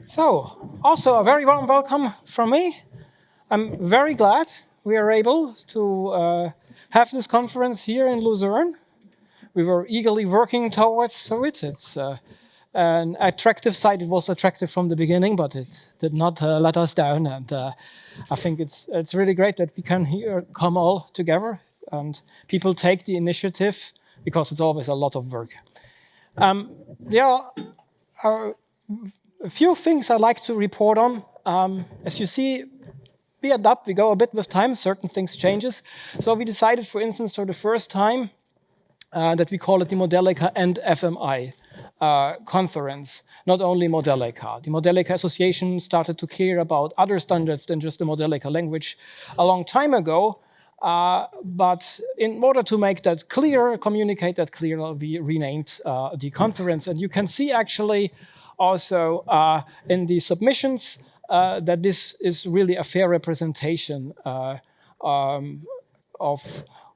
So, also a very warm welcome from me. I'm very glad we are able to have this conference here in Luzerne. We were eagerly working towards it. It's an attractive site. It was attractive from the beginning, but it did not let us down. And I think it's really great that we can here come all together and people take the initiative because it's always a lot of work. There are a few things I'd like to report on. As you see, we adapt, we go a bit with time, certain things changes. So we decided, for instance, for the first time, that we call it the Modelica and FMI conference, not only Modelica. The Modelica Association started to care about other standards than just the Modelica language a long time ago. But in order to make that clear, communicate that clearly, we renamed the conference. And you can see actually also in the submissions that this is really a fair representation of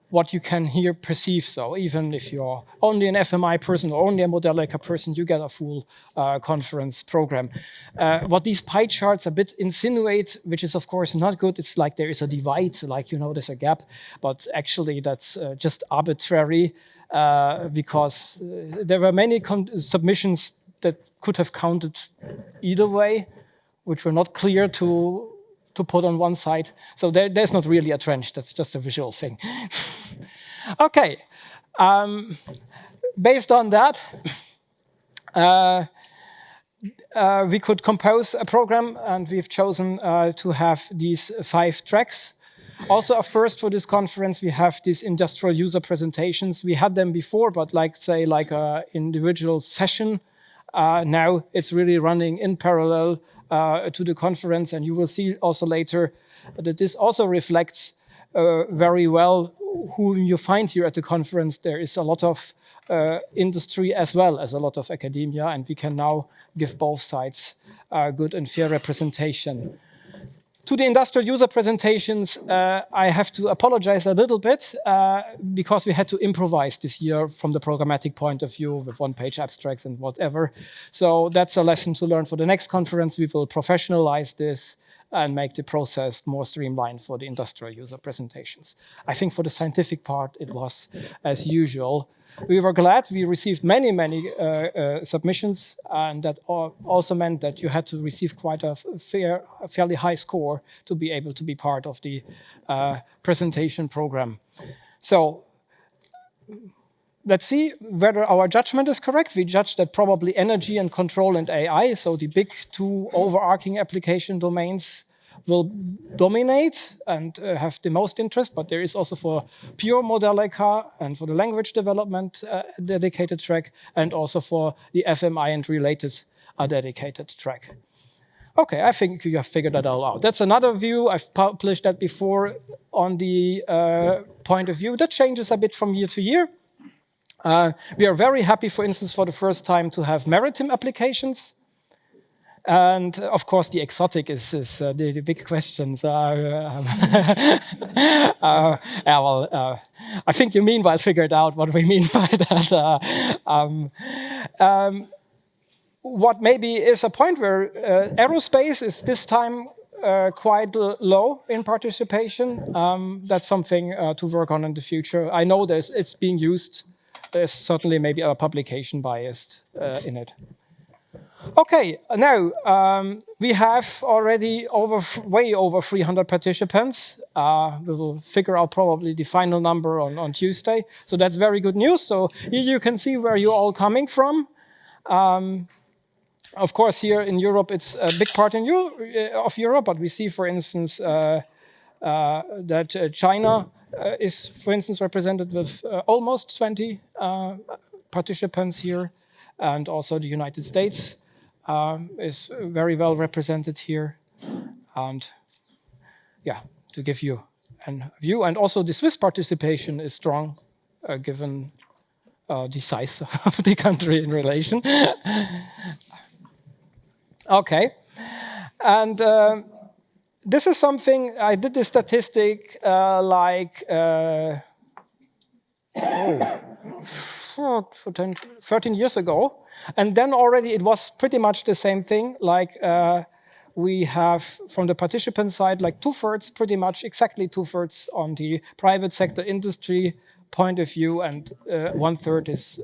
what you can here perceive. So even if you're only an FMI person or only a Modelica person, you get a full conference program. What these pie charts a bit insinuate, which is of course not good, it's like there is a divide, like there's a gap, but actually that's just arbitrary because there were many submissions that could have counted either way, which were not clear to put on one side. So there's not really a trend, that's just a visual thing. Okay, based on that, we could compose a program, and we've chosen to have these 5 tracks. Also a first for this conference, we have these industrial user presentations. We had them before, but like an individual session. Now it's really running in parallel to the conference, and you will see also later that this also reflects very well who you find here at the conference. There is a lot of industry as well as a lot of academia, and we can now give both sides good and fair representation. To the industrial user presentations, I have to apologize a little bit because we had to improvise this year from the programmatic point of view with one-page abstracts and whatever. So that's a lesson to learn for the next conference. We will professionalize this and make the process more streamlined for the industrial user presentations. I think for the scientific part, it was as usual. We were glad we received many submissions, and that also meant that you had to receive quite a fairly high score to be able to be part of the presentation program. So let's see whether our judgment is correct. We judged that probably energy and control and AI, so the big 2 overarching application domains, will dominate and have the most interest, but there is also for pure Modelica and for the language development a dedicated track, and also for the FMI and related a dedicated track. Okay, I think you have figured that all out. That's another view. I've published that before on the point of view. That changes a bit from year to year. We are very happy, for instance, for the first time to have maritime applications. And of course, the exotic is the big questions. I think you meanwhile figured out what we mean by that. What maybe is a point where aerospace is this time quite low in participation. That's something to work on in the future. I know it's being used. There's certainly maybe a publication bias in it. Okay, now we have already way over 300 participants. We will figure out probably the final number on Tuesday. So that's very good news. So here you can see where you're all coming from. Of course, here in Europe, it's a big part of Europe, but we see, for instance, that China is, for instance, represented with almost 20 participants here, and also the United States is very well represented here. And yeah, to give you a view, and also the Swiss participation is strong, given the size of the country in relation. Okay, and this is something, I did this statistic 13 years ago. And then already it was pretty much the same thing. Like we have from the participant side, like 2/3, pretty much exactly 2/3 on the private sector industry point of view, and 1/3 is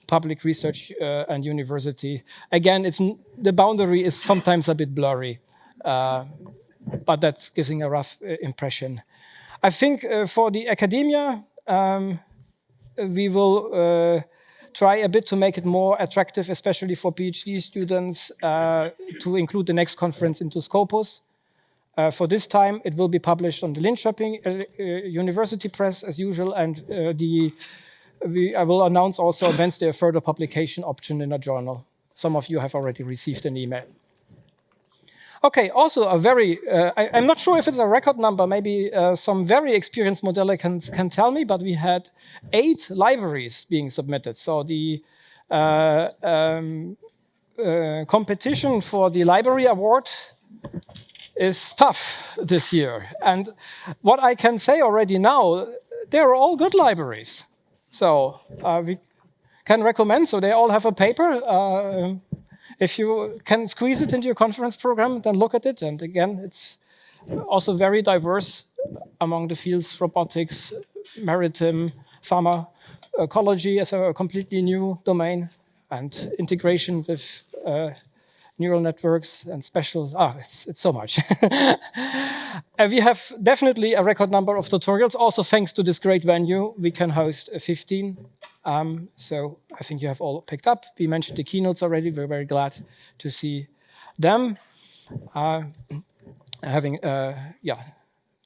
public research and university. Again, the boundary is sometimes a bit blurry, but that's giving a rough impression. I think for the academia, we will try a bit to make it more attractive, especially for PhD students, to include the next conference into Scopus. For this time, it will be published on the Linköping University Press as usual, and I will announce also on Wednesday a further publication option in a journal. Some of you have already received an email. Okay, also a very, I'm not sure if it's a record number, maybe some very experienced modellicans can tell me, but we had 8 libraries being submitted. So the competition for the library award is tough this year. And what I can say already now, they're all good libraries. So we can recommend, so they all have a paper. If you can squeeze it into your conference program, then look at it. And again, it's also very diverse among the fields: robotics, maritime, pharmacology as a completely new domain, and integration with neural networks and special, it's so much. We have definitely a record number of tutorials. Also, thanks to this great venue, we can host 15. So I think you have all picked up. We mentioned the keynotes already. We're very glad to see them. Having,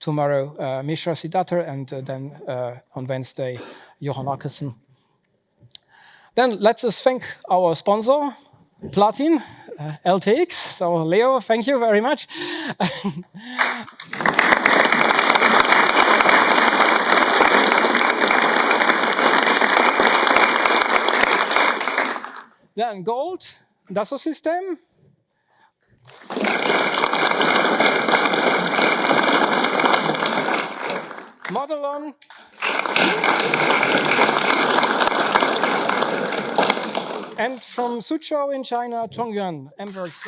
tomorrow Mishra Siddhartha, and then on Wednesday, Johan Akkersen. Then let's just thank our sponsor, Platin, LTX. So Leo, thank you very much. Then gold, Dassault System. Modelon. And from Suzhou in China, Tongyuan, MWorks.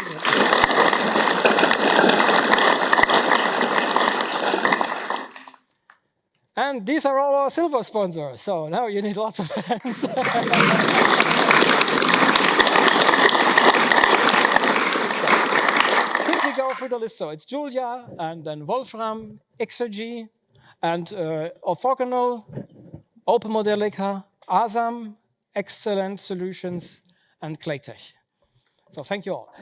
And these are all our silver sponsors. So now you need lots of hands. Quickly go through the list. So it's Julia, and then Wolfram, Exergy, and orthogonal, Open Modelica, ASAM, Excellent Solutions, and Claytech. So thank you all.